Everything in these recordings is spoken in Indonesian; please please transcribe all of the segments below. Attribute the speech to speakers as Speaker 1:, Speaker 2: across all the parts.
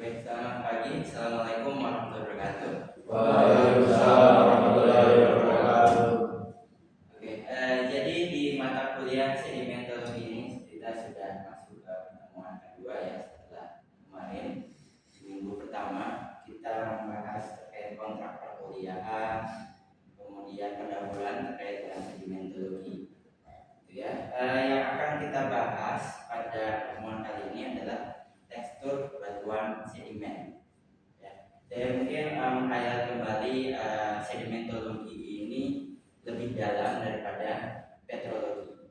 Speaker 1: Baik, selamat pagi. Assalamualaikum warahmatullahi wabarakatuh.
Speaker 2: Waalaikumsalam warahmatullahi wabarakatuh.
Speaker 1: Oke, jadi di mata kuliah sedimentologi ini kita sudah masuk ke pertemuan kedua ya setelah kemarin minggu pertama kita membahas terkait kontrak perkuliahan, kemudian pendahuluan terkait dengan sedimentologi. Itu ya. Yang akan kita bahas pada pertemuan kali ini adalah tekstur batuan sedimen. Saya mungkin meng-highlight kembali sedimentologi ini lebih dalam daripada petrologi,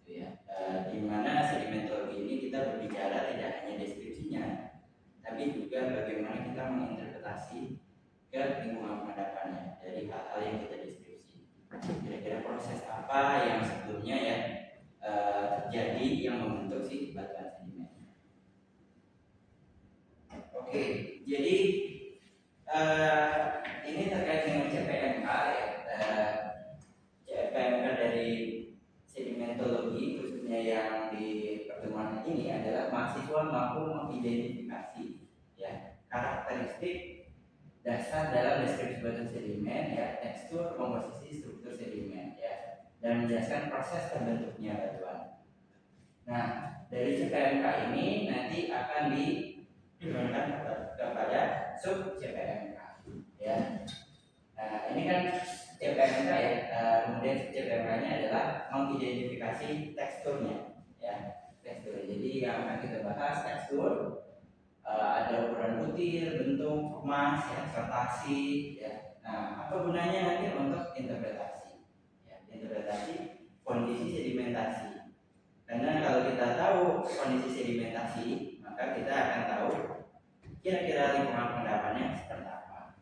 Speaker 1: gitu ya. Di mana sedimentologi ini kita berbicara tidak hanya deskripsinya, tapi juga bagaimana kita menginterpretasi ke lingkungan pengendapannya dari hal-hal yang kita deskripsi. Kira-kira proses apa yang sebelumnya ya terjadi yang membentuk si batuan sedimen. Oke, jadi ini terkait dengan CPMK ya. CPMK dari sedimentologi khususnya yang di pertemuan ini adalah mahasiswa mampu mengidentifikasi ya karakteristik dasar dalam deskripsi batuan sedimen ya, tekstur, komposisi, struktur sedimen ya, dan menjelaskan proses terbentuknya batuan. Nah, dari CPMK ini nanti akan diturunkan kepada sub CPMK ya. Nah, ini kan CPMK ya. Kemudian CPMK-nya adalah mengidentifikasi teksturnya ya, tekstur. Jadi yang akan kita bahas tekstur, ada ukuran butir, bentuk, emas, ya, sortasi ya. Nah, apa gunanya nanti untuk interpretasi ya, interpretasi kondisi sedimentasi. Karena kalau kita tahu kondisi sedimentasi, maka kita akan tahu kira-kira lingkungan pengendapannya seperti apa.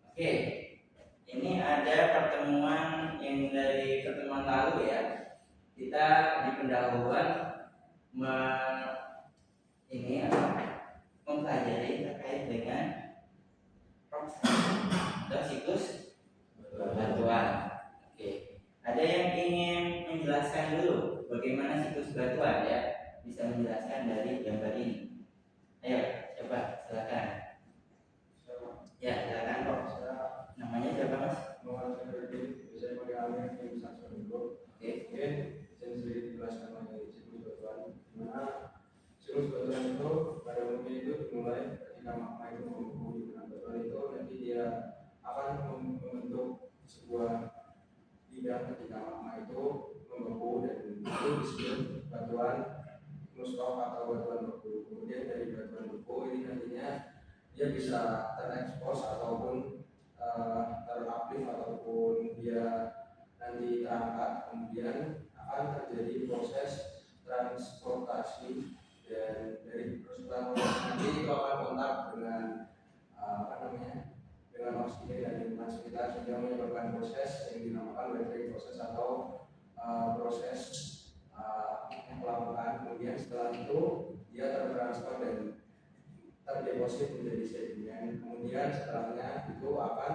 Speaker 1: Oke. Ini ada pertemuan yang dari pertemuan lalu ya. Kita di pendahuluan mempelajari terkait dengan proses atau siklus batuan. Oke. Ada yang ingin menjelaskan dulu bagaimana siklus batuan ya? Bisa menjelaskan dari gambar ini. Ayo, coba silakan. Ya, silakan kok. Namanya siapa Mas?
Speaker 2: Muhammad Syarifudin, saya pakai alih yang bisa dulu.
Speaker 1: Oke.
Speaker 2: Mungkin saya sendiri dijelaskan mengenai siklus batuan. Di mana siklus batuan itu pada umumnya itu dimulai ketika magma itu membeku di dalam batuan itu, nanti dia akan membentuk sebuah bidang ketika magma itu membeku, dan itu disebut batuan musrok atau batuan beku. Kemudian dari batuan beku ini nantinya dia bisa terekspos ataupun teraplik ataupun dia nanti terangkat, kemudian akan terjadi proses transportasi, dan dari proses transportasi nanti itu akan kontak dengan dengan oksigen dan lingkungan sekitar, sehingga menyebabkan proses yang dinamakan weathering proses atau proses pelapukan. Kemudian setelah itu dia tertransfer dan terdeposit menjadi sedimen. Kemudian setelahnya itu akan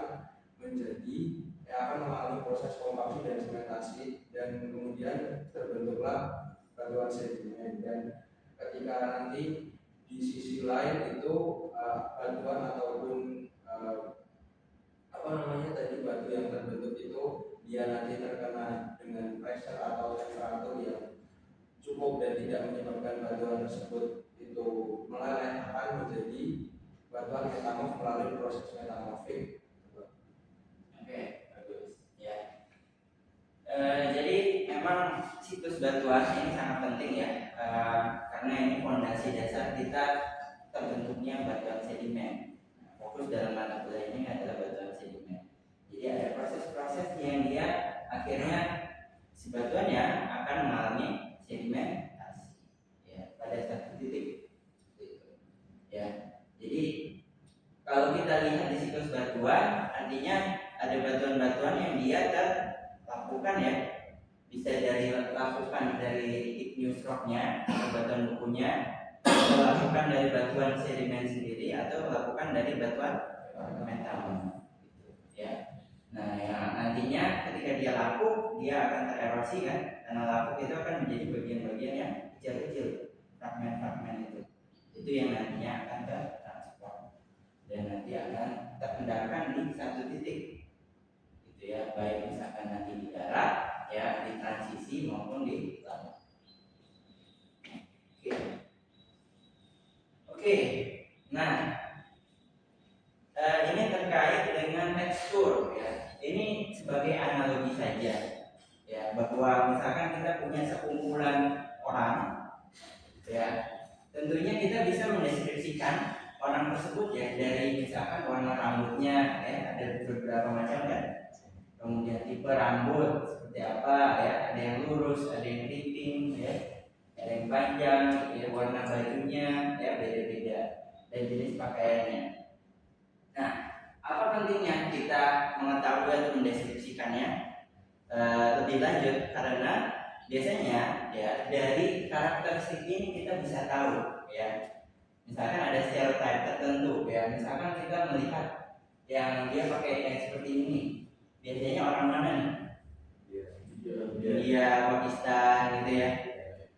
Speaker 2: mengalami proses kompaksi dan sementasi, dan kemudian terbentuklah batuan sedimen. Dan ketika nanti di sisi lain itu batuan ataupun batu yang terbentuk itu dia nanti terkena dengan pressure atau temperatur yang cukup dan tidak menyebabkan batuan tersebut itu meleleh, akan menjadi batuan metamorf melalui proses metamorfik.
Speaker 1: Oke, bagus ya. Jadi memang siklus batuan ini sangat penting ya, karena ini fondasi dasar kita terbentuknya batuan sedimen. Fokus dalam mata kuliah ini adalah batuan sedimen. Jadi ada proses-proses yang dia akhirnya si batuannya akan mengalami sedimentasi ya pada satu titik ya. Jadi kalau kita lihat di siklus batuan, artinya ada batuan-batuan yang dia terlakukan ya, bisa dari lakukan dari igneous rocknya atau batuan bekunya, atau lakukan dari batuan sedimen sendiri, atau lakukan dari batuan metamorf ya. Nah, yang nantinya ketika dia laku, dia akan tererosi kan, tanah lapuk itu akan menjadi bagian-bagian yang kecil-kecil, fragmen-fragmen itu yang nantinya akan tertransport dan nanti akan terendapkan di satu titik, gitu ya, baik misalkan nanti di darat, ya, di transisi maupun di laut. Oke. Nah, ini terkait dengan tekstur, ya. Ini sebagai analogi saja, ya, bahwa misalkan kita punya sekumpulan orang, ya, tentunya kita bisa mendeskripsikan orang tersebut, ya, dari misalkan warna rambutnya, ya, ada beberapa macam kan, kemudian tipe rambut seperti apa, ya, ada yang lurus, ada yang keriting, ya, ada yang panjang, ya, warna bajunya, ya, beda-beda, dan jenis pakaiannya. Nah, apa pentingnya kita mengetahui atau mendeskripsikannya lebih lanjut? Karena biasanya, ya, dari karakteristik ini kita bisa tahu, ya, misalkan ada stereotype tertentu, ya, misalkan kita melihat yang dia pakai yang seperti ini, biasanya orang mana nih? India, Pakistan, gitu ya.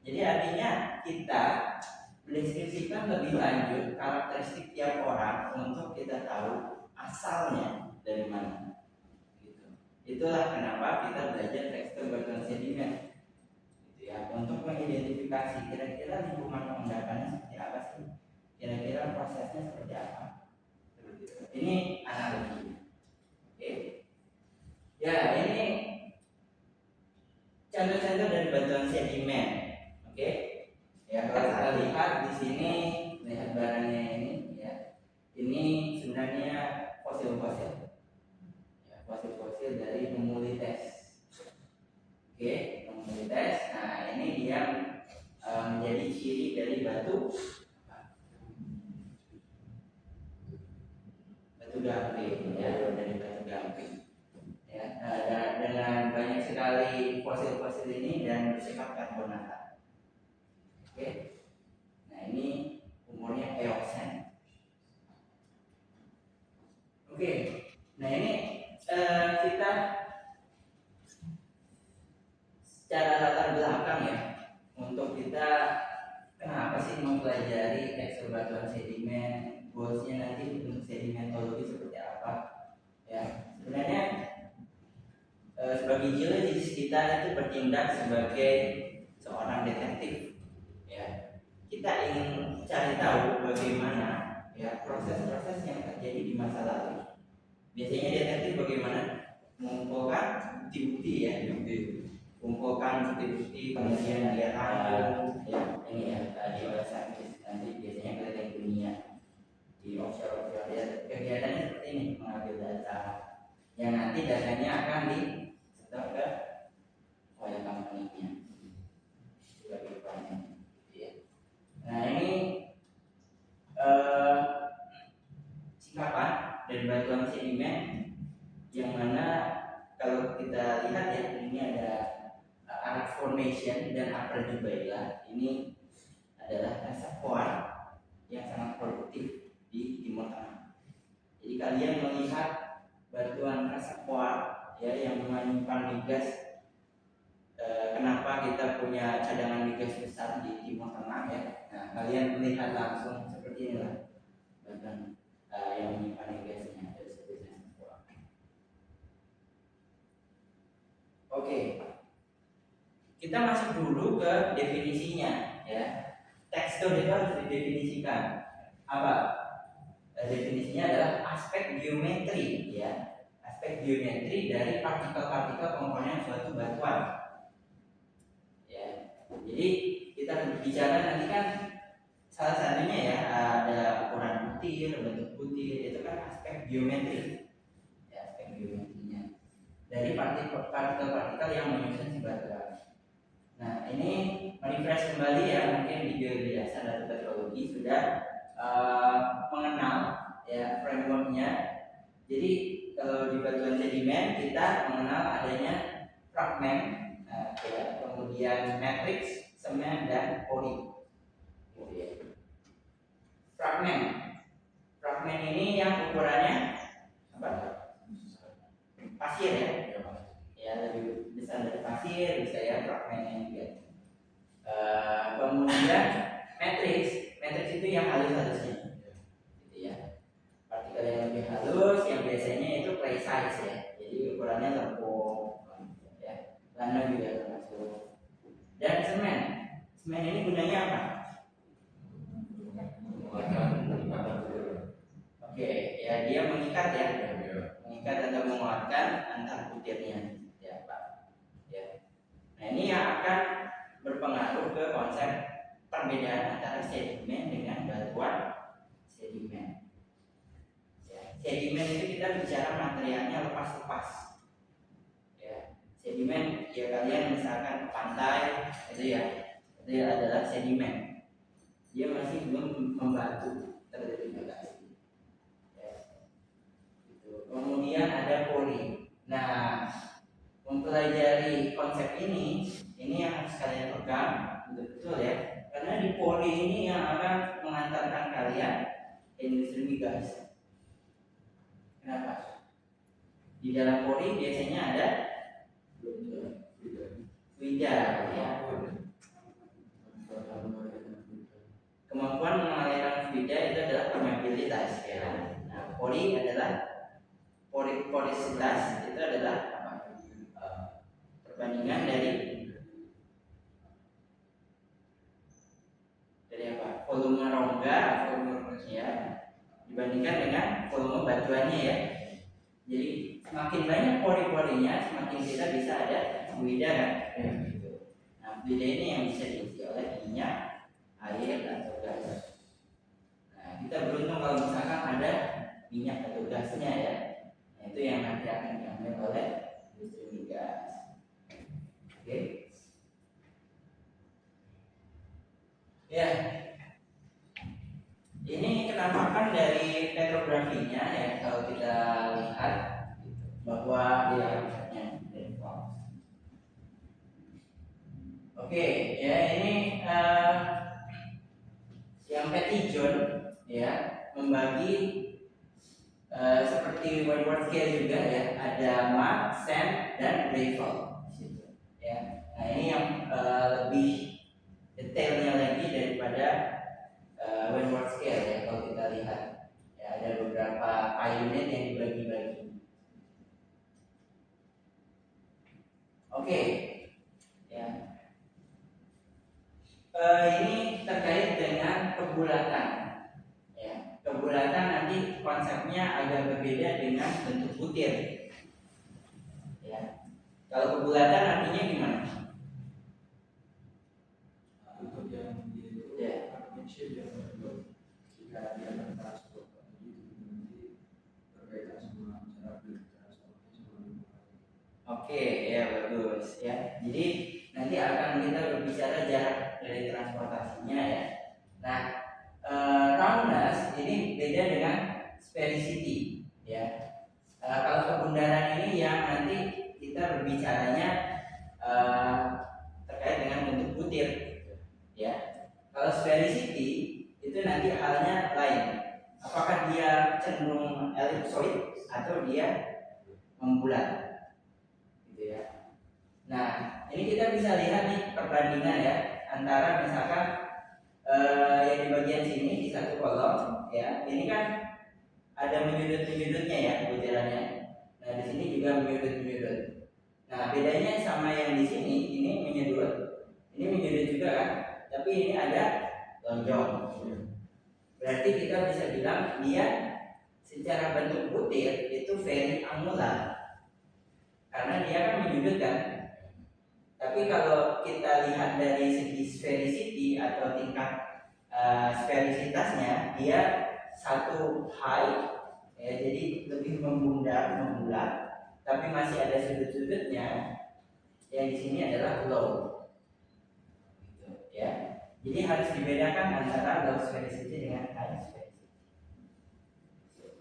Speaker 1: Jadi artinya kita mendeskripsikan lebih lanjut karakteristik tiap orang untuk kita tahu asalnya dari mana. Gitu. Itulah kenapa kita belajar tekstur batuan sedimen, gitu ya, untuk mengidentifikasi kira-kira lingkungan pengendapannya seperti apa sih, kira-kira prosesnya seperti apa. Ini analogi. Oke. Ya, ini contoh-contoh dari batuan sedimen. Oke. Ya, kalau kita lihat di sini, lihat barangnya ini, ya, ini sebenarnya fosil-fosil, ya, fosil-fosil dari Nummulites. Oke, Nummulites. Nah, ini dia menjadi ciri dari batu gamping, ya, dari batu gamping. Ya, dengan banyak sekali fosil-fosil ini dan bersifat karbonata. Oke. Nah, ini umurnya Eocene. Oke. Nah, ini kita secara latar belakang, ya, untuk kita kenapa sih mempelajari tekstur batuan sedimen, goalsnya nanti untuk sedimentologi seperti apa, ya. Sebenarnya sebagai geologis kita itu bertindak sebagai seorang detektif, ya. Kita ingin cari tahu bagaimana, ya, proses-proses yang terjadi di masa lalu. Biasanya detektif bagaimana? Mengumpulkan bukti-bukti, ya, kumpulkan bukti-bukti, kemudian dia rangkum, ya, ini ya, di website nanti biasanya keliling dunia di offshore, ya, kegiatannya seperti ini, mengambil data yang nanti datanya akan disetor ke oil company-nya sebagai panen, ya. Nah, ini singkapan dari batuan sedimen yang mana kalau kita lihat, ya, ini ada Arak Formation dan Upper Jubaila. Ini adalah reservoir yang sangat produktif di Timur Tengah. Jadi kalian melihat batuan reservoir, ya, yang menyimpan migas. Kenapa kita punya cadangan migas besar di Timur Tengah, ya? Nah, kalian melihat langsung seperti inilah batuan yang menyimpan migasnya dari sebuah reservoir. Oke. Kita masuk dulu ke definisinya, ya. Tekstur itu harus didefinisikan. Apa? Definisinya adalah aspek geometri, ya. Aspek geometri dari partikel-partikel komponen suatu batuan. Ya. Jadi kita bicara nanti kan salah satunya, ya, ada ukuran butir, bentuk butir, itu kan aspek geometri. Ya, aspek geometrinya dari partikel-partikel yang menyusun si batuan. Nah, ini merefresh kembali, ya, mungkin di geologi dasar dan petrologi sudah mengenal, ya, frameworknya. Jadi kalau di batuan sedimen kita mengenal adanya fragmen, ya, kemudian matriks, semen, dan pori. Fragmen ini yang ukurannya apa? Pasir, ya. ya, lebih besar dari pasir, bisa ya fragmennya juga. Kemudian matriks itu yang halus-halusnya, gitu ya. Partikel yang lebih halus, yang biasanya itu clay size ya, jadi ukurannya lempung, ya. Lana juga termasuk. Dan semen ini gunanya apa? Oke, ya dia mengikat ya, mengikat atau menguatkan antar butirnya, ya Pak. Ya. Nah ini yang akan berpengaruh ke konsep perbedaan antara sedimen dengan batuan sedimen. Ya. Sedimen itu kita bicara materialnya lepas-lepas. Ya. Sedimen ya kalian misalkan ke pantai itu adalah sedimen. Dia masih belum membantu terdeteksi. Kemudian ada pori. Nah, mempelajari konsep ini yang harus kalian pegang betul-betul ya. Karena di pori ini yang akan mengantarkan kalian ke industri migas. Kenapa? Di dalam pori biasanya ada fluida ya. Kemampuan mengalirkan fluida itu adalah permeabilitas ya. Nah, pori adalah porositas itu adalah perbandingan dari apa? Volume rongga ya dibandingkan dengan volume batuannya ya. Jadi semakin banyak pori-porinya, semakin kita bisa ada fluida kan. Nah, fluida ini yang bisa diisi oleh minyak, air atau gas. Nah, kita beruntung kalau misalkan ada minyak atau gasnya ya. Itu yang nanti akan diambil oleh industri migas. Oke. Ya. Ini kenampakan dari petrografinya ya, kalau kita lihat bahwa dia misalnya oke, ya ini yang Petitjon ya membagi seperti Wentworth scale juga ya, ada mud, sand, dan gravel. Ya. Nah ini yang lebih detailnya lagi daripada Wentworth scale ya, kalau kita lihat ya, ada beberapa unit yang dibagi-bagi. Oke, ya. Ini terkait dengan kebulatan. Kebulatan nanti konsepnya agak berbeda dengan bentuk butir. Ya. Kalau kebulatan artinya gimana?
Speaker 2: Untuk yang itu kecil yang bentuk jika dia bertransport nanti berbeda sama cara bertransportasi.
Speaker 1: Oke, ya bagus ya. Jadi nanti akan kita berbicara jarak dari transportasinya ya. Nah, roundness ini beda dengan sphericity ya. Kalau kebundaran ini yang nanti kita berbicaranya terkait dengan bentuk butir ya. Kalau sphericity itu nanti halnya lain. Apakah dia cenderung ellipsoid atau dia membulat gitu ya. Nah, ini kita bisa lihat nih perbandingan ya antara misalkan yang di bagian sini di satu kolom ya, ini kan ada menyudut-menyudutnya ya butirannya. Nah di sini juga menyudut-menyudut. Nah bedanya sama yang di sini, ini menyudut juga kan, tapi ini ada lonjong. Berarti kita bisa bilang dia secara bentuk butir itu very angular, karena dia kan menyudut kan. Tapi kalau kita lihat dari segi sphericity atau tingkat sphericitasnya, dia satu high ya, jadi lebih membulat, tapi masih ada sudut-sudutnya. Yang di sini adalah low, gitu, ya. Jadi harus dibedakan antara low sphericity dengan high sphericity.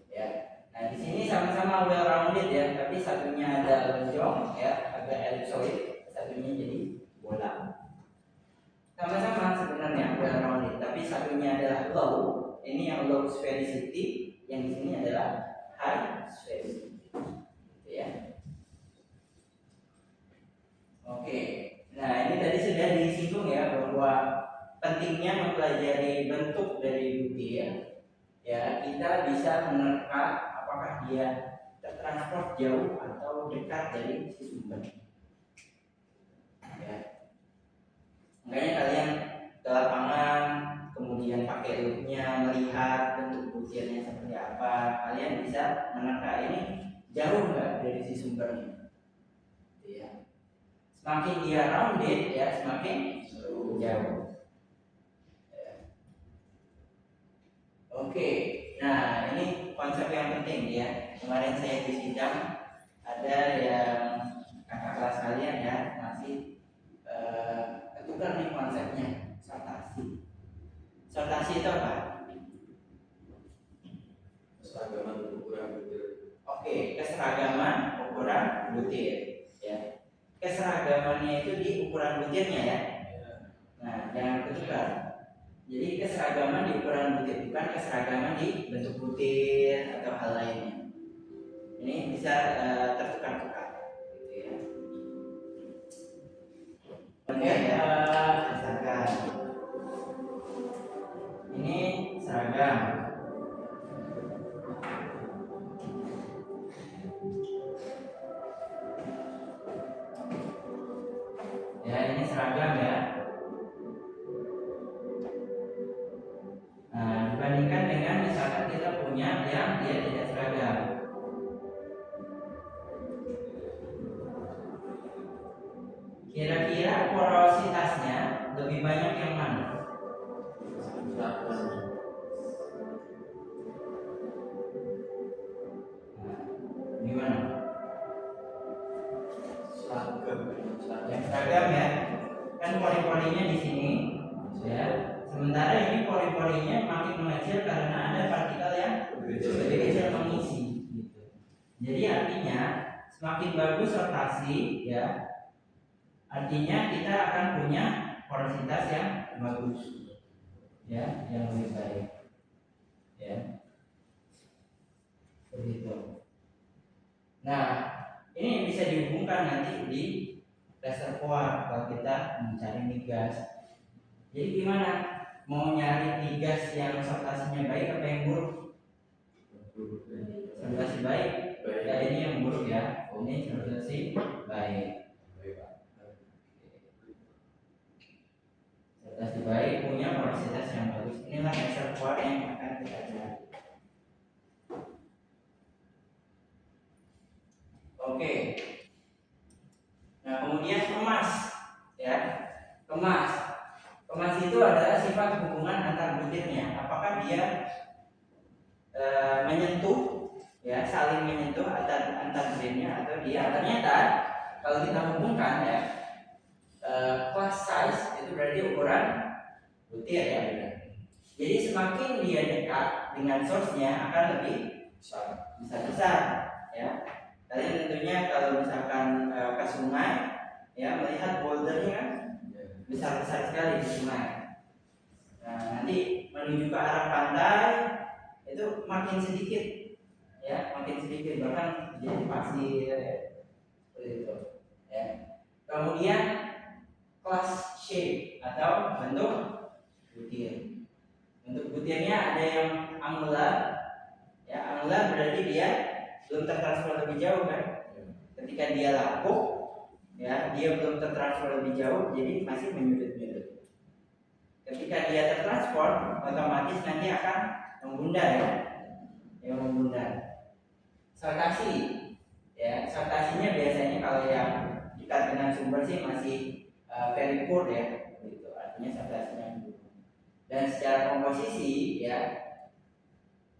Speaker 1: Ya. Nah di sini sama-sama well rounded ya, tapi satunya ada lonjong ya, agak ellipsoid, satunya jadi bola. Sama-sama sebenarnya well rounded, tapi satunya adalah low, ini yang low sphericity, yang di sini adalah high sphericity, gitu ya. pentingnya mempelajari bentuk dari butir, ya kita bisa menerka apakah dia tertransport jauh atau dekat dari si sumber. Ya. Makanya kalian ke lapangan, kemudian pakai loopnya melihat bentuk butirnya seperti apa, kalian bisa menerka ini jauh nggak dari si sumbernya. Ya. Semakin dia rounded ya semakin jauh. Ya. Oke, nah ini konsep yang penting ya. Kemarin saya di sidang ada yang kakak kelas kalian ya masih ketukar nih konsepnya sortasi. Sortasi itu apa?
Speaker 2: Keseragaman ukuran butir.
Speaker 1: Oke, keseragaman ukuran butir. Ya, keseragamannya itu di ukuran butirnya ya. Nah, jangan ketukar. Jadi keseragaman di ukuran butir, bukan keseragaman di bentuk butir atau hal lainnya. Ini bisa tertukar-tukar, gitu ya. Oke, misalkan ini seragam. Ya, ini seragam ya. Nah, dibandingkan dengan misalkan kita punya yang dia tidak seragam. Kira-kira porositasnya lebih banyak yang mana? Nah, gimana? Yang seragam ya. Kan pori-porinya di sini, ya. Sementara ini pori-porinya makin mengecil karena ada partikel yang lebih kecil mengisi. Gitu. Jadi artinya semakin bagus sortasi, ya. Artinya kita akan punya porositas yang bagus, ya, yang lebih baik, ya, begitu. Nah, ini bisa dihubungkan nanti di reservoir kalau kita mencari migas. Jadi gimana? Mau nyari migas yang sortasinya baik apa yang buruk? Sortasi baik. Ya ini yang buruk ya. Ini sortasi baik. Sortasi baik punya porositas yang bagus. Inilah reservoir yang akan kita cari. Oke. Nah kemudian kemas, ya, kemas itu adalah sifat hubungan antar butirnya. Apakah dia menyentuh, ya, saling menyentuh antar butirnya atau dia ternyata kalau kita hubungkan ya class size itu berarti ukuran butir ya. Jadi semakin dia dekat dengan source-nya akan lebih besar, ya. Kalian tentunya kalau misalkan ke sungai, ya melihat bouldernya kan besar-besar sekali di sungai. Nah, nanti menuju ke arah pantai itu makin sedikit, ya makin sedikit bahkan jadi pasir, seperti itu. Ya. Kemudian class shape atau bentuk butir. Bentuk butirnya ada yang angular, ya angular berarti dia belum tertransfer lebih jauh kan. Ketika dia lapuk, ya dia belum tertransfer lebih jauh, jadi masih menyudut-nyudut. Ketika dia tertransport, otomatis nanti akan membundar ya, yang membundar. Sortasi, ya sortasinya biasanya kalau yang dekat dengan sumber sih masih very poor ya, gitu. Artinya sortasinya buruk. Dan secara komposisi ya,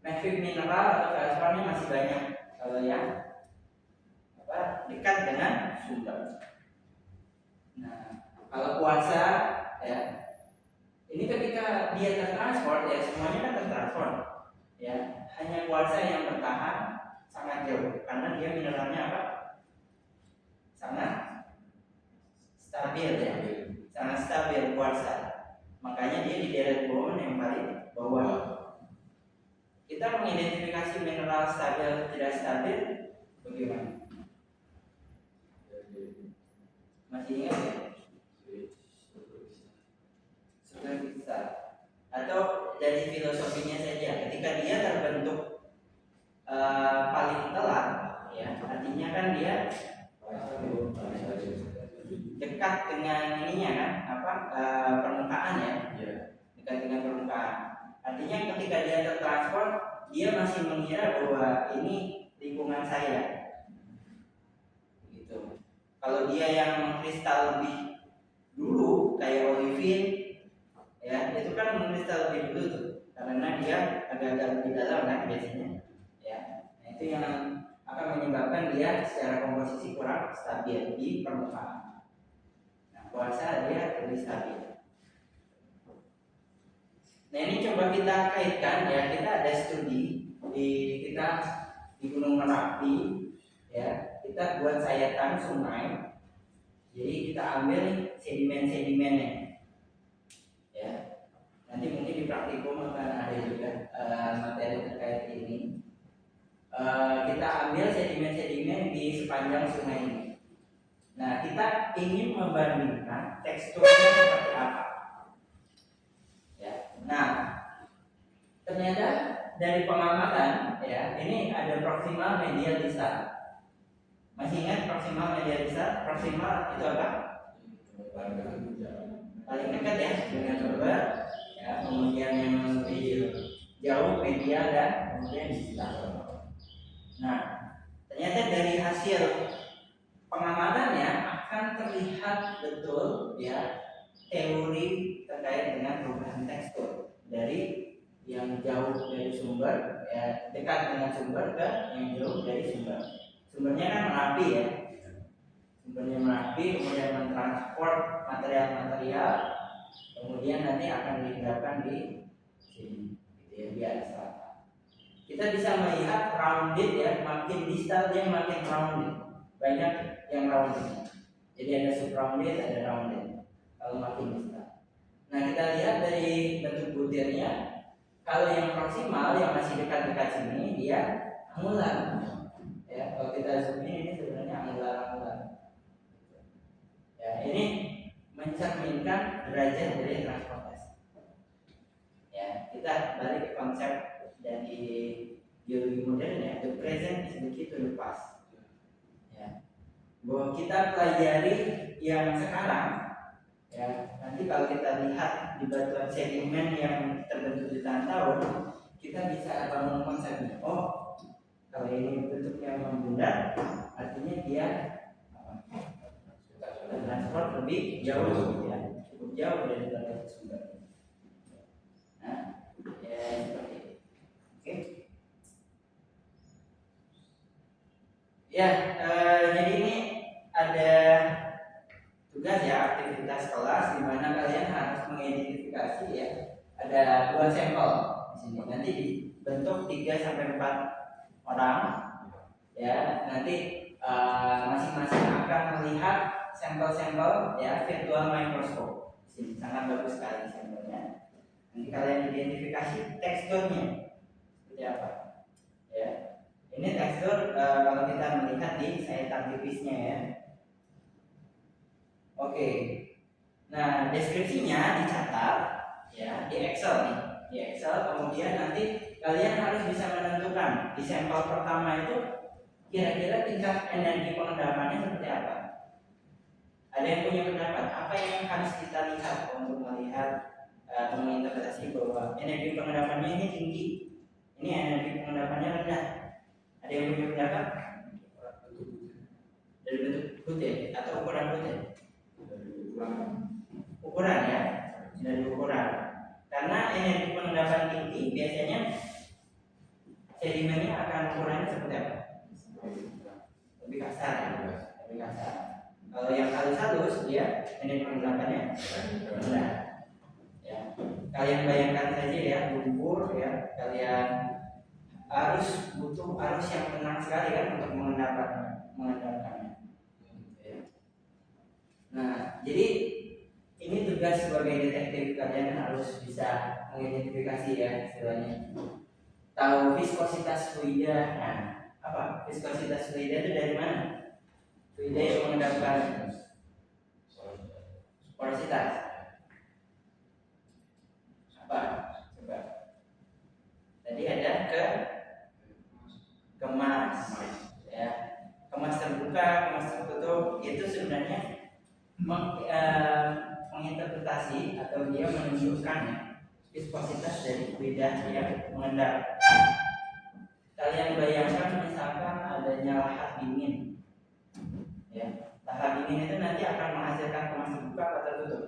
Speaker 1: mafic mineral atau felsparnya masih banyak kalau yang dekat dengan sumber. Nah, kalau kuarsa ya, ini ketika dia tertransport ya semuanya kan tertransport, ya hanya kuarsa yang bertahan sangat jauh karena dia mineralnya apa? Sangat stabil ya, sangat stabil kuarsa. Makanya dia di deret bawah yang paling bawah. Kita mengidentifikasi mineral stabil tidak stabil bagaimana? Masih ingat ya? dari filosofinya saja. Ketika dia terbentuk paling telat, ya artinya kan dia dekat dengan ininya kan, permukaan ya, dekat dengan permukaan. Artinya ketika dia tertransport, dia masih mengira bahwa ini lingkungan saya, gitu. Kalau dia yang mengkristal lebih dulu, kayak olivin, ya itu kan mengkristal lebih dulu tuh, karena dia agak-agak lebih dalam kan biasanya, ya. Nah, itu yang akan menyebabkan dia secara komposisi kurang stabil di permukaan. Nah, kuarsa dia lebih stabil. Nah, ini coba kita kaitkan ya, kita ada studi di Gunung Merapi, ya kita buat sayatan sungai. Jadi kita ambil sedimen-sedimennya, ya. Nanti mungkin di praktikum akan ada juga materi terkait ini. Kita ambil sedimen-sedimen di sepanjang sungai ini. Nah, kita ingin membandingkan teksturnya seperti apa. Ya. Nah, ternyata dari pengamatan, ya ini ada proximal medial distal. Masih ingat proximal medial distal? Proximal itu apa? Paling dekat ya dengan sumber, ya, kemudian yang lebih jauh medial dan kemudian distal. Nah, ternyata dari hasil pengamatannya akan terlihat betul ya teori terkait dengan perubahan tekstur dari yang jauh dari sumber, ya dekat dengan sumber ke yang jauh dari sumber. Sumbernya kan Merapi ya, sumbernya Merapi, kemudian mentransport material-material, kemudian nanti akan diterapkan di sini, gitu ya, di arah selatan. Kita bisa melihat rounded ya, makin distal dia makin rounded, banyak yang rounded. Jadi ada subrounded, ada rounded. Kalau makin distal. Nah, kita lihat dari bentuk butirnya, kalau yang proksimal yang masih dekat-dekat sini dia angular. Ya, kalau kita zoom ini sebenarnya angular. Ya, ini mencerminkan derajat dari transportasi. Ya, kita balik ke konsep dari biologi modern ya, the present is the key to the past. Ya, bahwa kita pelajari yang sekarang. Ya, nanti kalau kita lihat di batuan sedimen yang terbentuk jutaan tahun, kita bisa bangun konsepnya. Oh, kalau ini bentuknya membundar, artinya dia transport lebih jauh, ya, cukup jauh dari batas sumber. Nah, ya seperti itu. Oke. Ya, jadi ini ada tugas ya, aktivitas kelas di mana kalian harus mengidentifikasi ya. Ada 2 sampel di sini. Nanti dibentuk 3 sampai 4 orang. Ya, nanti masing-masing akan melihat sampel-sampel ya virtual microscope. Di sini sangat bagus sekali sampelnya. Nanti kalian identifikasi teksturnya seperti apa. Ya. Ini tekstur kalau kita melihat di sayatan tipisnya ya. Oke, nah deskripsinya dicatat ya di Excel nih, di Excel. Kemudian nanti kalian harus bisa menentukan di sampel pertama itu kira-kira tingkat energi pengendapannya seperti apa. Ada yang punya pendapat apa yang harus kita lihat untuk melihat menginterpretasi bahwa energi pengendapannya ini tinggi, ini energi pengendapannya rendah. Ada yang punya pendapat? Dari bentuk butir atau ukuran butir? Ukuran ya, dari ukuran. Karena energi pengendapan tinggi biasanya sedimennya akan ukurannya seperti apa? Lebih kasar ya, lebih kasar. Kalau yang halus-halus dia energi pengendapannya rendah. Ya, kalian bayangkan saja ya lumpur ya, kalian butuh arus yang tenang sekali kan untuk mengendapkannya. Nah, jadi ini tugas sebagai detektif, kalian harus bisa mengidentifikasi ya istilahnya. Tahu viskositas fluida. Nah, apa? Viskositas fluida itu dari mana? Fluida yang mengendapkan porositas. Apa? Coba. menginterpretasi atau dia menunjukkan viskositas dari lidah yang mengendap. Kalian bayangkan misalkan adanya lahar dingin, ya. Lahar dingin itu nanti akan menghasilkan kemas terbuka atau tertutup.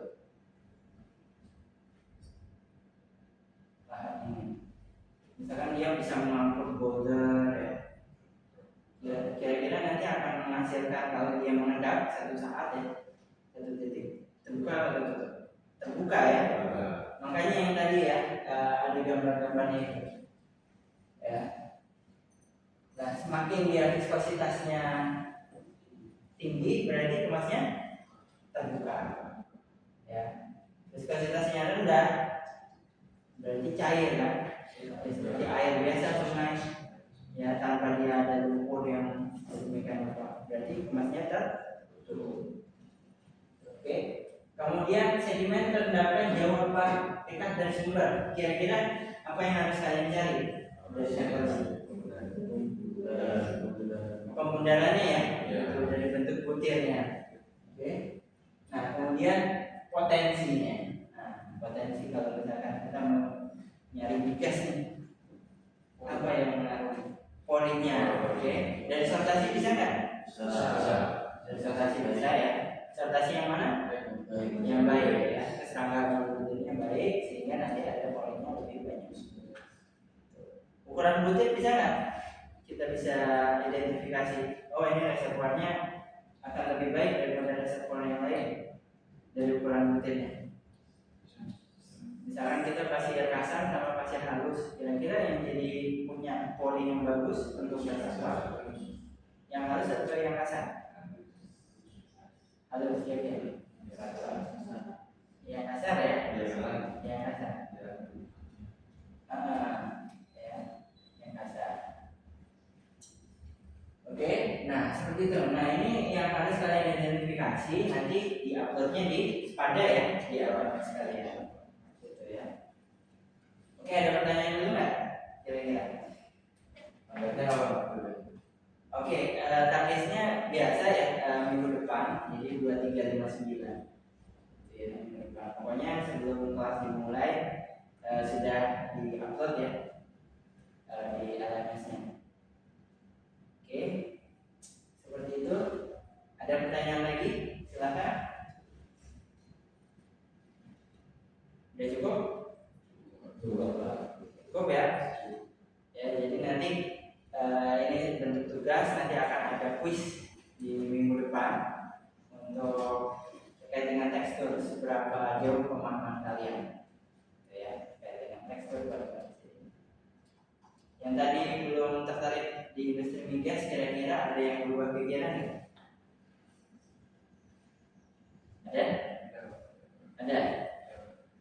Speaker 1: Lahar dingin, misalkan dia bisa mengangkut boulder, ya. Kira-kira nanti akan menghasilkan, kalau dia mengendap satu saat ya, satu titik, terbuka atau tertutup? Terbuka ya. Makanya yang tadi ya, ada gambar-gambarnya itu, ya. Nah, semakin dia viskositasnya tinggi, berarti kemasnya terbuka. Ya, viskositasnya rendah, berarti cair kan? Seperti air biasa sungai, ya, tanpa dia ada lumpur yang sedemikian rupa, berarti kemasnya tertutup. Oke. Kemudian sedimen terendapnya jauh apa dekat dari sumber? Kira-kira apa yang harus kalian cari dari sampel? Pembundarannya ya, dari bentuk butirnya. Oke. Nah, kemudian potensinya. Nah, potensi kalau misalkan kita mau nyari bigas nih, apa yang mengaruhi? Porinya. Oke. Dari sortasi bisa nggak? Bisa. Dari sortasi bisa ya. Sortasi yang mana? Yang baik ya. Keserangkaian butirnya baik sehingga nanti ada porinya lebih banyak. Ukuran butir bisa nggak? Kita bisa identifikasi, oh ini reservoirnya akan lebih baik daripada reservoir yang lain dari ukuran butirnya. Misalkan kita pasir kasar sama pasir halus, kira-kira yang jadi punya pori yang bagus untuk reservoir yang halus atau yang kasar? Halus ya, yang kasar ya, yang kasar. Ya, yang kasar. Oke, nah seperti itu. Nah ini yang harus kalian identifikasi, nanti diuploadnya di Spada ya, di awal sekalian. Gitu ya. Oke, ada pertanyaan dulu nggak? Kira-kira? Oke, targetnya biasa ya, minggu depan, jadi 2359. Ya, minggu depan. Pokoknya sebelum kelas dimulai sudah diupload ya di LMS-nya. Oke, seperti itu. Ada pertanyaan lagi? Silakan. Udah cukup? Cukup ya. Ya, jadi nanti ini bentuk tugas, nanti akan ada quiz di minggu depan untuk terkait dengan tekstur, seberapa jauh pemahaman kalian. Ya, terkait dengan tekstur pada yang tadi belum tertarik di industri migas, kira-kira ada yang berubah pikiran nggak? Ada? Ada?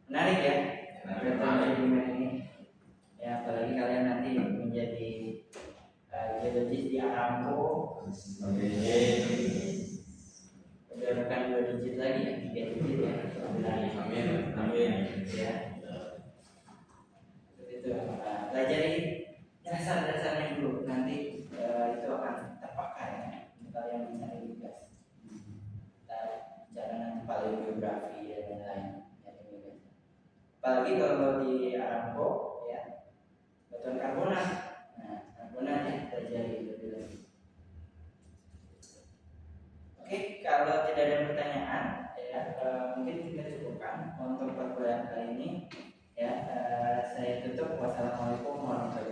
Speaker 1: Menarik ya? Tentang sedimen ini. Ya, apalagi kalian nanti menjadi geologis di Aramco. Udah bukan 2 digit lagi ya, 3 digit ya. Amin. Ya. Seperti itu. Pelajari dasar-dasarnya dulu, nanti itu akan terpakai ya, untuk kalian mencari migas. Cara nanti paleogeografi dan lain-lain nyari migas. Apalagi kalau di Aramco ya, batuan karbonat. Nah, karbonat ya pelajari lebih lagi. Oke, kalau tidak ada pertanyaan ya, mungkin kita cukupkan untuk perkuliahan kali ini ya. Saya tutup. Wassalamualaikum warahmatullahi wabarakatuh.